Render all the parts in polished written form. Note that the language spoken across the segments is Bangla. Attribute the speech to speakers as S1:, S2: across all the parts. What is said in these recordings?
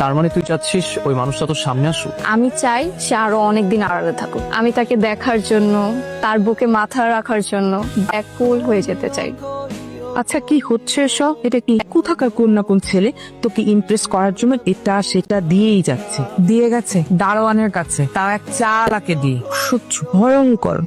S1: তার মানে তুই চাচ্ছিস ওই মানুষটা তোর সামনে আসুক?
S2: আমি চাই সে আরো অনেকদিন আড়ালে থাকুক। আমি তাকে দেখার জন্য, তার বুকে মাথা রাখার জন্য ব্যাকুল হয়ে যেতে চাই।
S3: আচ্ছা, কি হচ্ছে এসব? এটা কি কোথাকার কোন না কোন ছেলে তোকে ইমপ্রেস করার জন্য এটা সেটা দিয়েই যাচ্ছে, দিয়ে গেছে দারোয়ানের কাছে, তাও এক চালাকে দিয়ে। সহ্য, ভয়ঙ্কর।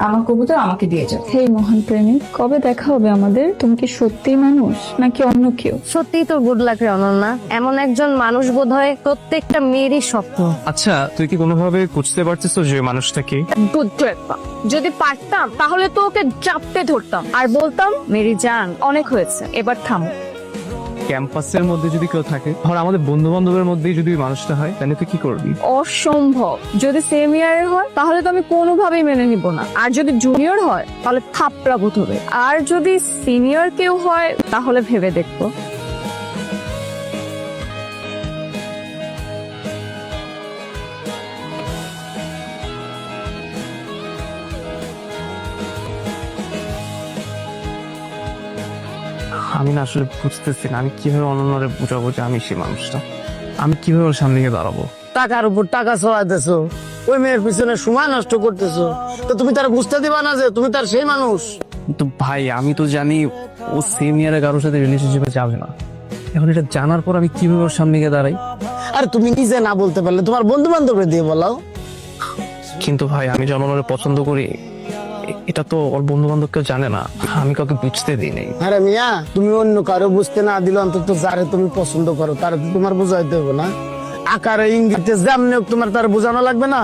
S2: আমার কবুতর আমাকে দিয়ে যাও। হেই মহান প্রেমিক, কবে দেখা হবে আমাদের? তুমি কি সত্যিই মানুষ নাকি অন্য কেউ?
S4: সত্যিই তো গুড লাক রে অনন্যা, এমন একজন মানুষ বোধহয় প্রত্যেকটা মেয়েরই স্বপ্ন।
S1: আচ্ছা, তুই কি কোনোভাবে বুঝতে পারছিস যে ওই মানুষটাকে?
S2: বুদ্ধ একটা। যদি পারতাম তাহলে তো ওকে চাপতে ধরতাম আর বলতাম, মেরি জান অনেক হয়েছে, এবার থামো।
S1: ক্যাম্পাসের মধ্যে যদি কেউ থাকে, ধর আমাদের বন্ধু বান্ধবের মধ্যেই যদি ওই মানুষটা হয়, তাহলে তুই কি করবি?
S2: অসম্ভব। যদি সেম ইয়ারের হয় তাহলে তো আমি কোনোভাবেই মেনে নিব না, আর যদি জুনিয়র হয় তাহলে থাপড়া বোধ হবে, আর যদি সিনিয়র কেউ হয় তাহলে ভেবে দেখবো।
S1: আমি না আসলে বুঝতেছি না, আমি কিভাবে অনন্যারে বুঝাবো যে আমি সেই মানুষটা। আমি কিভাবে ওর সামনে গিয়ে দাঁড়াবো?
S5: টাকার উপর টাকা চড়াইতেছো, ওই মেয়ের পিছনে সময় নষ্ট করতেছো, তো তুমি তার বুঝতে দিবা না যে তুমি তার সেই মানুষ?
S1: কিন্তু ভাই, আমি তো জানি ও সেম ইয়ারে কারোর সাথে রিলেশনশিপে যাবে না। এখন এটা জানার পর আমি কিভাবে ওর সামনে গিয়ে দাঁড়াই?
S5: আর তুমি নিজে না বলতে পারলে তোমার বন্ধু বান্ধবকে দিয়ে বলাও।
S1: কিন্তু ভাই, আমি যে অনন্যারে পছন্দ করি এটা তো ওর বন্ধু বান্ধব কেউ জানে না, আমি কাউকে বুঝতে দিই নাই।
S5: আরে মিয়া, তুমি অন্য কারো বুঝতে না দিলে অন্তত যারে তুমি পছন্দ করো তার তো তোমার বোঝাইতে হবে না? আকারে ইঙ্গিতে যেমনি হোক তোমার তার বোঝানো লাগবে না?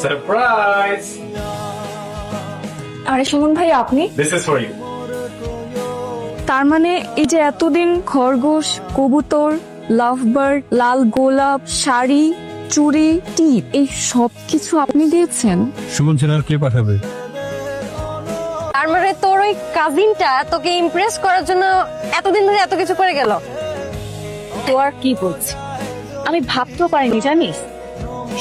S6: সারপ্রাইজ!
S2: আরে সুমন ভাই, আপনি?
S6: This is for you.
S2: তার মানে এই যে এতদিন খরগোশ, কবুতর, লাভবার্ড, লাল গোলাপ, শাড়ি, চুড়ি, টিপ, এই সব কিছু আপনি দিয়েছেন?
S7: সুমন সেনার কে পাঠাবে?
S4: তার মানে তোর ওই কাজিনটা তোকে ইমপ্রেস করার জন্য এতদিন ধরে এত কিছু করে গেল?
S2: তো আর কি বলছি, আমি ভাবতেও পারিনি জানিস।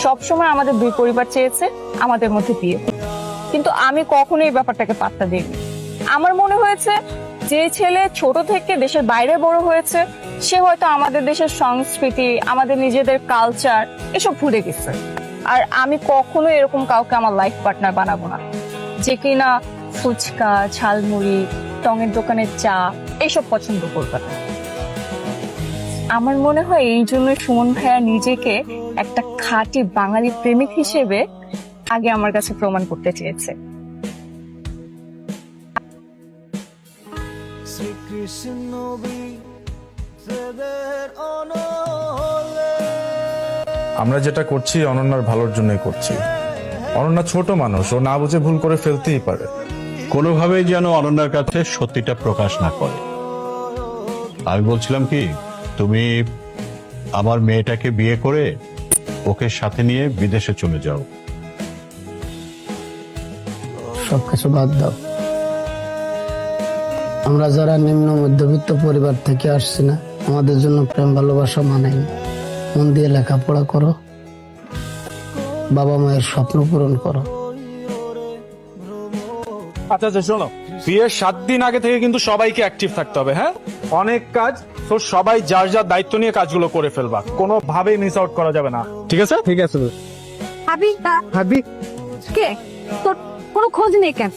S2: সবসময় আমাদের দুই পরিবার চেয়েছে আমাদের মধ্যে বিয়ে, কিন্তু আমি কখনো এই ব্যাপারটাকে পাত্তা দিইনি। আমার মনে হয়েছে যে ছেলে ছোট থেকে দেশের বাইরে বড় হয়েছে সে হয়তো আমাদের দেশের সংস্কৃতি, আমাদের নিজেদের কালচার এসব ভুলে গেছে। আর আমি কখনো এরকম কাউকে আমার লাইফ পার্টনার বানাবো না যে কিনা ফুচকা, ঝালমুড়ি, টঙের দোকানের চা এসব পছন্দ করবে না। আমার মনে হয় এই জন্য সুমন ভাইয়া নিজেকে একটা খাঁটি বাঙালি প্রেমিক হিসেবে আগে আমার কাছে প্রমাণ করতে চেয়েছে।
S7: আমরা যেটা করছি অনন্যার ভালোর জন্যই করছি। অনন্যা ছোট মানুষ, ও না বুঝে ভুল করে ফেলতেই পারে।
S8: কোনোভাবেই যেন অনন্যার কাছে সত্যিটা প্রকাশ না করে। আমি বলছিলাম কি, তুমি আমার মেয়েটাকে বিয়ে করে ওকে সাথে নিয়ে বিদেশে চলে যাও।
S5: সবকিছু বাদ দাও। আমরা যারা নিম্ন মধ্যবিত্ত পরিবার থেকে আসছি না, আমাদের জন্য প্রেম ভালোবাসা মানেই। মন দিয়ে লেখাপড়া করো, বাবা মায়ের স্বপ্ন পূরণ করো।
S6: আচ্ছা আচ্ছা, শোনো, বিয়ের 7 দিন আগে থেকে কিন্তু সবাইকে অ্যাক্টিভ থাকতে হবে। হ্যাঁ, অনেক কাজ, তো সবাই যার যার দায়িত্ব নিয়ে কাজগুলো করে ফেলবা, কোনোভাবেই মিস আউট করা যাবে না, ঠিক আছে?
S1: ঠিক আছে।
S4: ভাবি
S1: ভাবি,
S4: কে? তোর কোনো খোঁজ নেই কেন?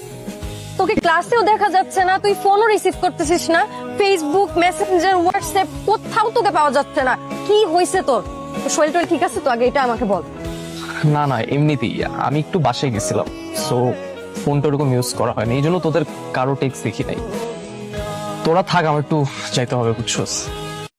S4: তোকে ক্লাসেও দেখা যাচ্ছে না, তুই ফোনও রিসিভ করতেছিস না, ফেসবুক, মেসেঞ্জার, হোয়াটসঅ্যাপ কোথাও তোকে পাওয়া যাচ্ছে না। কি হয়েছে তোর? শরীর টরীর ঠিক আছে তো? আগে এটা আমাকে বল।
S1: না না, এমনিতেই আমি একটু বাসায় গেছিলাম, সো ফোনটা ওরকম ইউজ করা হয়নি, এই জন্য তোদের কারো টেক্সট দেখি নাই। তোরা থাক, আমার একটু যাইতে হবে, বুঝছোস?